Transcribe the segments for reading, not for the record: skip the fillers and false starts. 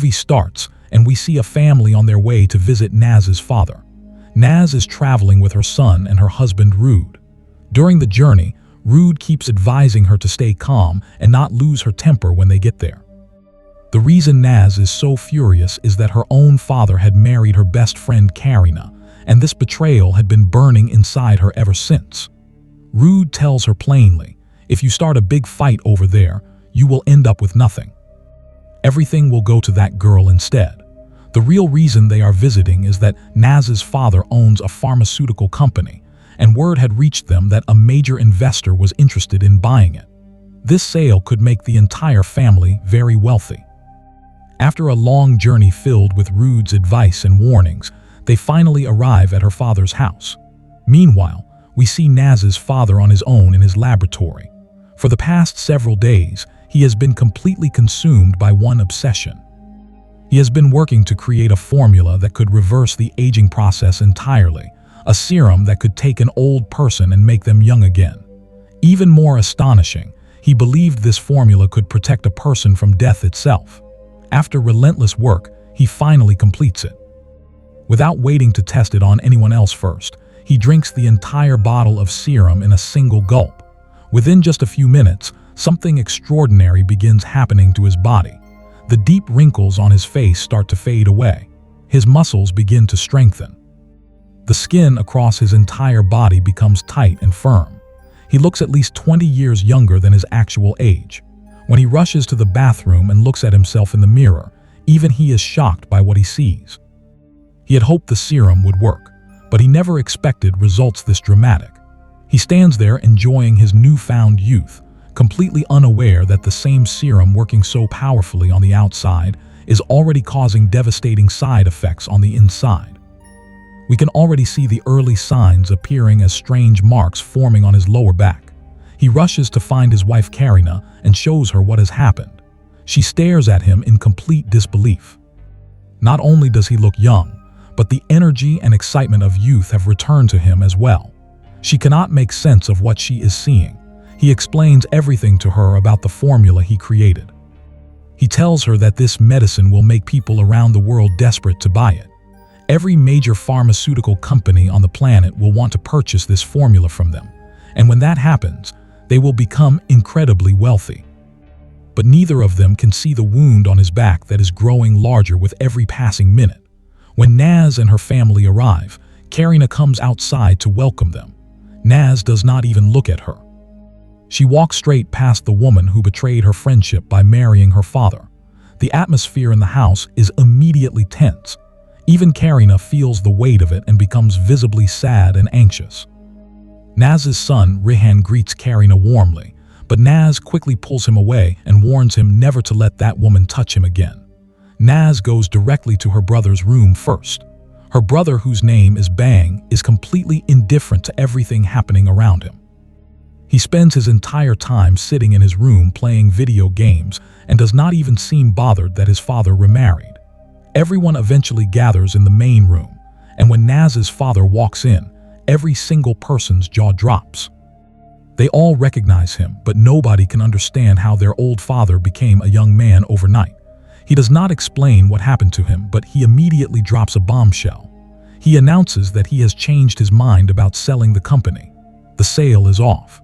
movie starts, and we see a family on their way to visit Naz's father. Naz is traveling with her son and her husband Rude. During the journey, Rude keeps advising her to stay calm and not lose her temper when they get there. The reason Naz is so furious is that her own father had married her best friend Karina, and this betrayal had been burning inside her ever since. Rude tells her plainly, if you start a big fight over there, you will end up with nothing. Everything will go to that girl instead. The real reason they are visiting is that Naz's father owns a pharmaceutical company, and word had reached them that a major investor was interested in buying it. This sale could make the entire family very wealthy. After a long journey filled with Rude's advice and warnings, they finally arrive at her father's house. Meanwhile, we see Naz's father on his own in his laboratory. For the past several days, he has been completely consumed by one obsession. He has been working to create a formula that could reverse the aging process entirely, a serum that could take an old person and make them young again. Even more astonishing, he believed this formula could protect a person from death itself. After relentless work, he finally completes it. Without waiting to test it on anyone else first, he drinks the entire bottle of serum in a single gulp. Within just a few minutes, something extraordinary begins happening to his body. The deep wrinkles on his face start to fade away. His muscles begin to strengthen. The skin across his entire body becomes tight and firm. He looks at least 20 years younger than his actual age. When he rushes to the bathroom and looks at himself in the mirror, even he is shocked by what he sees. He had hoped the serum would work, but he never expected results this dramatic. He stands there enjoying his newfound youth, completely unaware that the same serum working so powerfully on the outside is already causing devastating side effects on the inside. We can already see the early signs appearing as strange marks forming on his lower back. He rushes to find his wife Karina and shows her what has happened. She stares at him in complete disbelief. Not only does he look young, but the energy and excitement of youth have returned to him as well. She cannot make sense of what she is seeing. He explains everything to her about the formula he created. He tells her that this medicine will make people around the world desperate to buy it. Every major pharmaceutical company on the planet will want to purchase this formula from them, and when that happens, they will become incredibly wealthy. But neither of them can see the wound on his back that is growing larger with every passing minute. When Naz and her family arrive, Karina comes outside to welcome them. Naz does not even look at her. She walks straight past the woman who betrayed her friendship by marrying her father. The atmosphere in the house is immediately tense. Even Karina feels the weight of it and becomes visibly sad and anxious. Naz's son, Rihan, greets Karina warmly, but Naz quickly pulls him away and warns him never to let that woman touch him again. Naz goes directly to her brother's room first. Her brother, whose name is Bang, is completely indifferent to everything happening around him. He spends his entire time sitting in his room playing video games and does not even seem bothered that his father remarried. Everyone eventually gathers in the main room, and when Naz's father walks in, every single person's jaw drops. They all recognize him, but nobody can understand how their old father became a young man overnight. He does not explain what happened to him, but he immediately drops a bombshell. He announces that he has changed his mind about selling the company. The sale is off.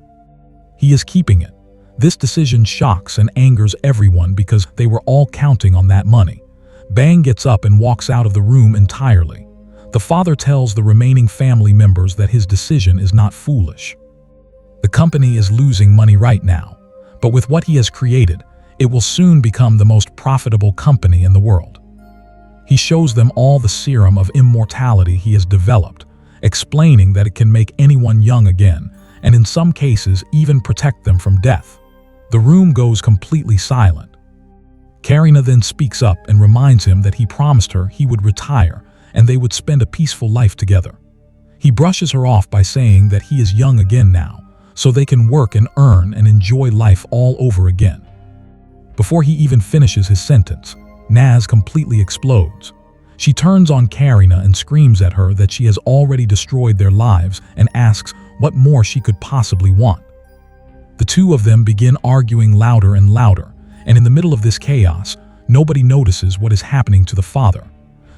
He is keeping it. This decision shocks and angers everyone because they were all counting on that money. Bang gets up and walks out of the room entirely. The father tells the remaining family members that his decision is not foolish. The company is losing money right now, but with what he has created, it will soon become the most profitable company in the world. He shows them all the serum of immortality he has developed, explaining that it can make anyone young again, and in some cases even protect them from death. The room goes completely silent. Karina then speaks up and reminds him that he promised her he would retire and they would spend a peaceful life together. He brushes her off by saying that he is young again now, so they can work and earn and enjoy life all over again. Before he even finishes his sentence, Naz completely explodes. She turns on Karina and screams at her that she has already destroyed their lives and asks what more she could possibly want. The two of them begin arguing louder and louder, and in the middle of this chaos, nobody notices what is happening to the father.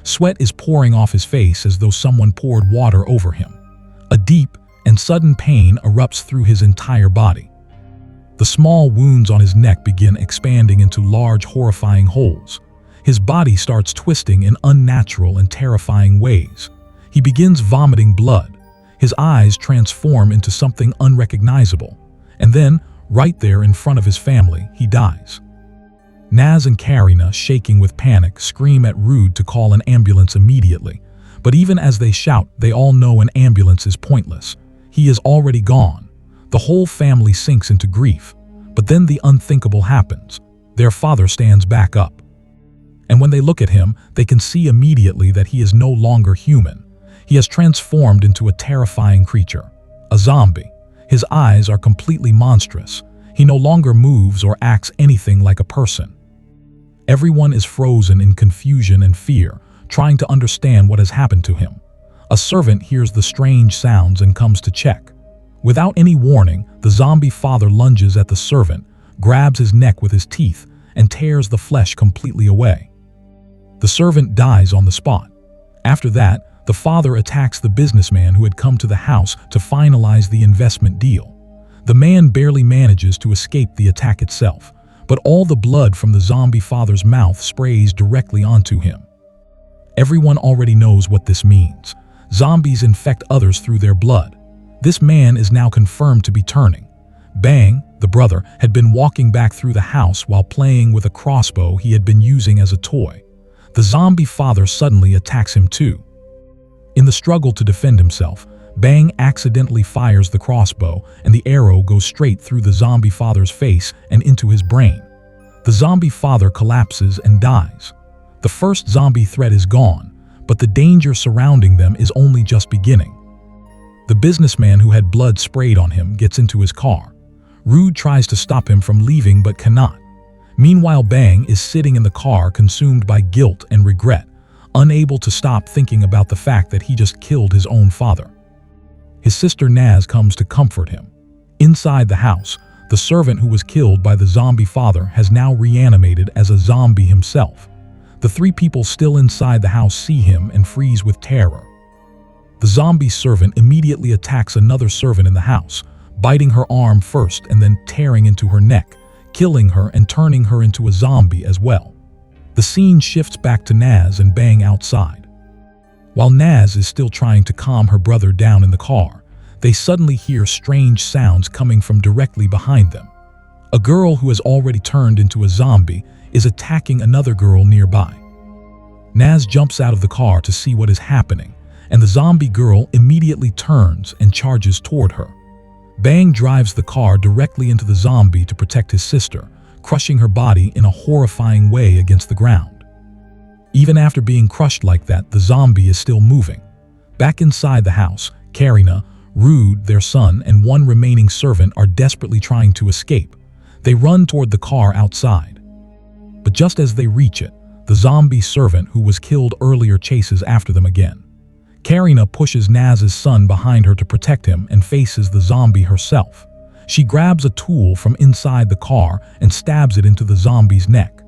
Sweat is pouring off his face as though someone poured water over him. A deep and sudden pain erupts through his entire body. The small wounds on his neck begin expanding into large, horrifying holes. His body starts twisting in unnatural and terrifying ways. He begins vomiting blood. His eyes transform into something unrecognizable. And then, right there in front of his family, he dies. Naz and Karina, shaking with panic, scream at Rude to call an ambulance immediately. But even as they shout, they all know an ambulance is pointless. He is already gone. The whole family sinks into grief. But then the unthinkable happens. Their father stands back up. And when they look at him, they can see immediately that he is no longer human. He has transformed into a terrifying creature, a zombie. His eyes are completely monstrous. He no longer moves or acts anything like a person. Everyone is frozen in confusion and fear, trying to understand what has happened to him. A servant hears the strange sounds and comes to check. Without any warning, the zombie father lunges at the servant, grabs his neck with his teeth, and tears the flesh completely away. The servant dies on the spot. After that, the father attacks the businessman who had come to the house to finalize the investment deal. The man barely manages to escape the attack itself, but all the blood from the zombie father's mouth sprays directly onto him. Everyone already knows what this means. Zombies infect others through their blood. This man is now confirmed to be turning. Bang, the brother, had been walking back through the house while playing with a crossbow he had been using as a toy. The zombie father suddenly attacks him too. In the struggle to defend himself, Bang accidentally fires the crossbow and the arrow goes straight through the zombie father's face and into his brain. The zombie father collapses and dies. The first zombie threat is gone, but the danger surrounding them is only just beginning. The businessman who had blood sprayed on him gets into his car. Rude tries to stop him from leaving but cannot. Meanwhile, Bang is sitting in the car consumed by guilt and regret, unable to stop thinking about the fact that he just killed his own father. His sister Naz comes to comfort him. Inside the house, the servant who was killed by the zombie father has now reanimated as a zombie himself. The three people still inside the house see him and freeze with terror. The zombie servant immediately attacks another servant in the house, biting her arm first and then tearing into her neck, killing her and turning her into a zombie as well. The scene shifts back to Naz and Bang outside. While Naz is still trying to calm her brother down in the car, they suddenly hear strange sounds coming from directly behind them. A girl who has already turned into a zombie is attacking another girl nearby. Naz jumps out of the car to see what is happening, and the zombie girl immediately turns and charges toward her. Bang drives the car directly into the zombie to protect his sister, crushing her body in a horrifying way against the ground. Even after being crushed like that, the zombie is still moving. Back inside the house, Karina, Rude, their son, and one remaining servant are desperately trying to escape. They run toward the car outside. But just as they reach it, the zombie servant who was killed earlier chases after them again. Karina pushes Naz's son behind her to protect him and faces the zombie herself. She grabs a tool from inside the car and stabs it into the zombie's neck.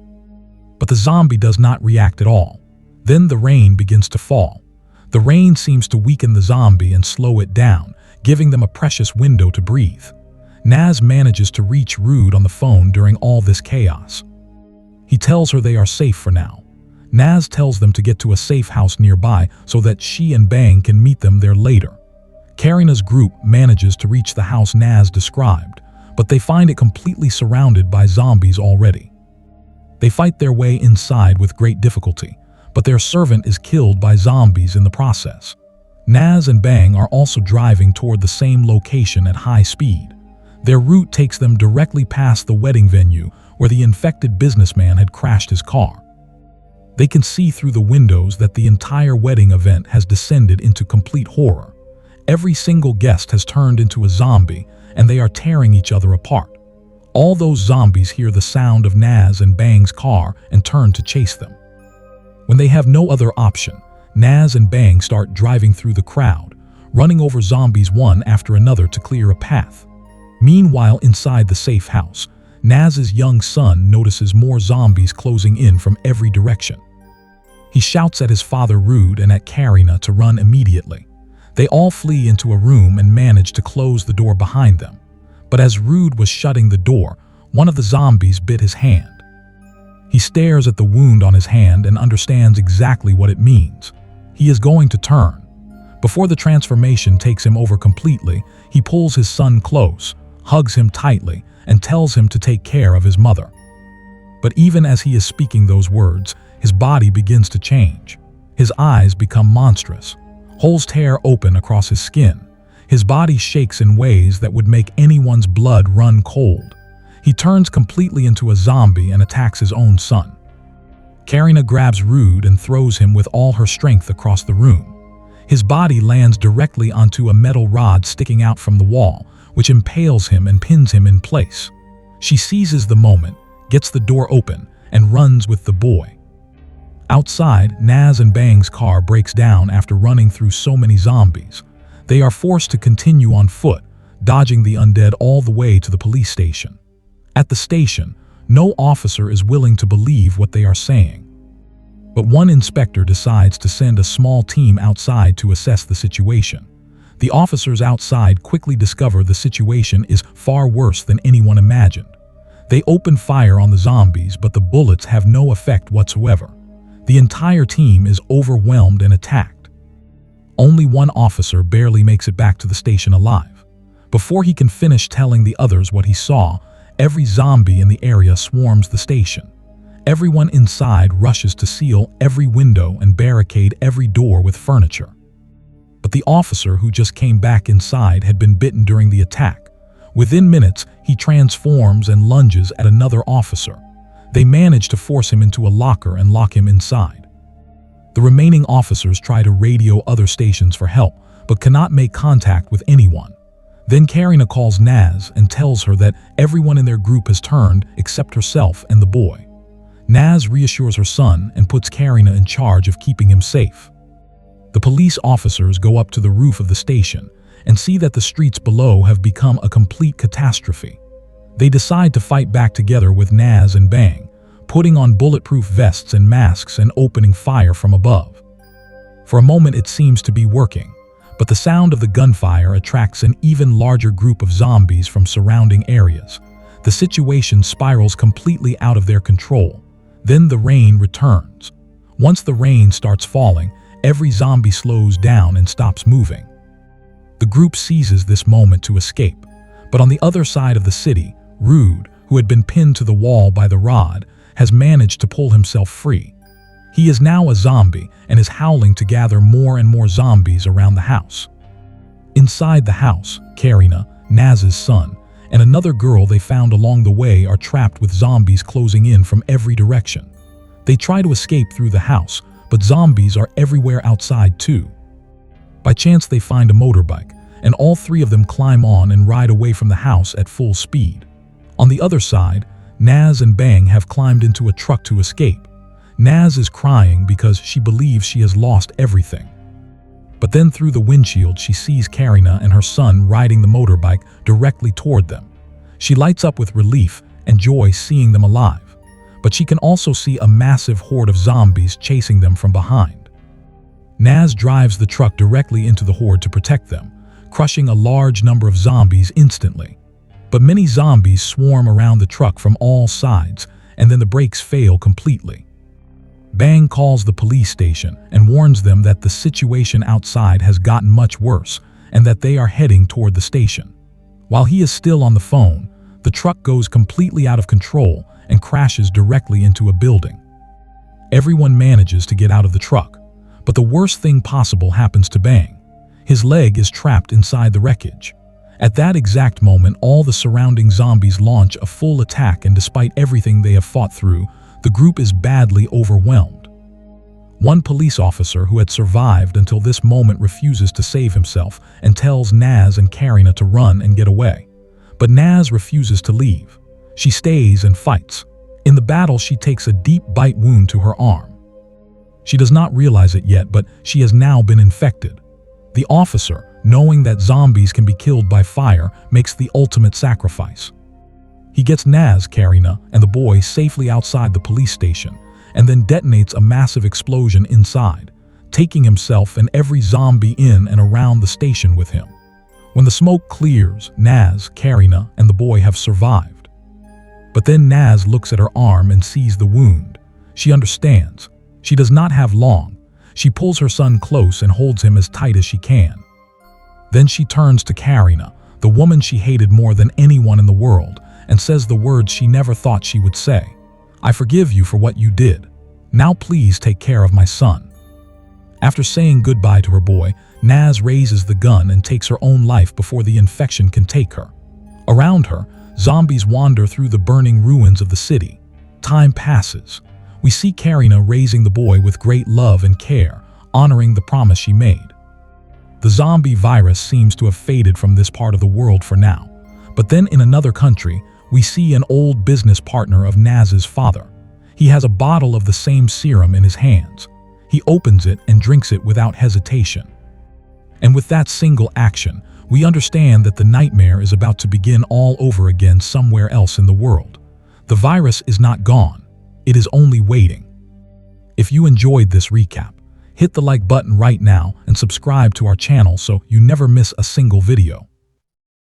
But the zombie does not react at all. Then the rain begins to fall. The rain seems to weaken the zombie and slow it down, giving them a precious window to breathe. Naz manages to reach Rude on the phone during all this chaos. He tells her they are safe for now. Naz tells them to get to a safe house nearby so that she and Bang can meet them there later. Karina's group manages to reach the house Naz described, but they find it completely surrounded by zombies already. They fight their way inside with great difficulty, but their servant is killed by zombies in the process. Naz and Bang are also driving toward the same location at high speed. Their route takes them directly past the wedding venue where the infected businessman had crashed his car. They can see through the windows that the entire wedding event has descended into complete horror. Every single guest has turned into a zombie, and they are tearing each other apart. All those zombies hear the sound of Naz and Bang's car and turn to chase them. When they have no other option, Naz and Bang start driving through the crowd, running over zombies one after another to clear a path. Meanwhile, inside the safe house, Naz's young son notices more zombies closing in from every direction. He shouts at his father Rude and at Karina to run immediately. They all flee into a room and manage to close the door behind them. But as Rude was shutting the door, one of the zombies bit his hand. He stares at the wound on his hand and understands exactly what it means. He is going to turn. Before the transformation takes him over completely, he pulls his son close, hugs him tightly, and tells him to take care of his mother. But even as he is speaking those words, his body begins to change. His eyes become monstrous. Holes tear open across his skin. His body shakes in ways that would make anyone's blood run cold. He turns completely into a zombie and attacks his own son. Karina grabs Rude and throws him with all her strength across the room. His body lands directly onto a metal rod sticking out from the wall, which impales him and pins him in place. She seizes the moment, gets the door open, and runs with the boy. Outside, Naz and Bang's car breaks down after running through so many zombies. They are forced to continue on foot, dodging the undead all the way to the police station. At the station, no officer is willing to believe what they are saying. But one inspector decides to send a small team outside to assess the situation. The officers outside quickly discover the situation is far worse than anyone imagined. They open fire on the zombies, but the bullets have no effect whatsoever. The entire team is overwhelmed and attacked. Only one officer barely makes it back to the station alive. Before he can finish telling the others what he saw, every zombie in the area swarms the station. Everyone inside rushes to seal every window and barricade every door with furniture. But the officer who just came back inside had been bitten during the attack. Within minutes, he transforms and lunges at another officer. They manage to force him into a locker and lock him inside. The remaining officers try to radio other stations for help, but cannot make contact with anyone. Then Karina calls Naz and tells her that everyone in their group has turned except herself and the boy. Naz reassures her son and puts Karina in charge of keeping him safe. The police officers go up to the roof of the station and see that the streets below have become a complete catastrophe. They decide to fight back together with Naz and Bang, putting on bulletproof vests and masks and opening fire from above. For a moment it seems to be working, but the sound of the gunfire attracts an even larger group of zombies from surrounding areas. The situation spirals completely out of their control. Then the rain returns. Once the rain starts falling, every zombie slows down and stops moving. The group seizes this moment to escape, but on the other side of the city, Rude, who had been pinned to the wall by the rod, has managed to pull himself free. He is now a zombie and is howling to gather more and more zombies around the house. Inside the house, Karina, Naz's son, and another girl they found along the way are trapped with zombies closing in from every direction. They try to escape through the house, but zombies are everywhere outside too. By chance they find a motorbike, and all three of them climb on and ride away from the house at full speed. On the other side, Naz and Bang have climbed into a truck to escape. Naz is crying because she believes she has lost everything. But then through the windshield she sees Karina and her son riding the motorbike directly toward them. She lights up with relief and joy seeing them alive, but she can also see a massive horde of zombies chasing them from behind. Naz drives the truck directly into the horde to protect them, crushing a large number of zombies instantly. But many zombies swarm around the truck from all sides, and then the brakes fail completely. Bang calls the police station and warns them that the situation outside has gotten much worse and that they are heading toward the station. While he is still on the phone, the truck goes completely out of control and crashes directly into a building. Everyone manages to get out of the truck, but the worst thing possible happens to Bang. His leg is trapped inside the wreckage. At that exact moment, all the surrounding zombies launch a full attack, and despite everything they have fought through, the group is badly overwhelmed. One police officer who had survived until this moment refuses to save himself and tells Naz and Karina to run and get away. But Naz refuses to leave. She stays and fights. In the battle, she takes a deep bite wound to her arm. She does not realize it yet, but she has now been infected. The officer, knowing that zombies can be killed by fire, makes the ultimate sacrifice. He gets Naz, Karina, and the boy safely outside the police station, and then detonates a massive explosion inside, taking himself and every zombie in and around the station with him. When the smoke clears, Naz, Karina, and the boy have survived. But then Naz looks at her arm and sees the wound. She understands. She does not have long. She pulls her son close and holds him as tight as she can. Then she turns to Karina, the woman she hated more than anyone in the world, and says the words she never thought she would say. "I forgive you for what you did. Now please take care of my son." After saying goodbye to her boy, Naz raises the gun and takes her own life before the infection can take her. Around her, zombies wander through the burning ruins of the city. Time passes. We see Karina raising the boy with great love and care, honoring the promise she made. The zombie virus seems to have faded from this part of the world for now. But then in another country, we see an old business partner of Naz's father. He has a bottle of the same serum in his hands. He opens it and drinks it without hesitation. And with that single action, we understand that the nightmare is about to begin all over again somewhere else in the world. The virus is not gone. It is only waiting. If you enjoyed this recap, hit the like button right now and subscribe to our channel so you never miss a single video.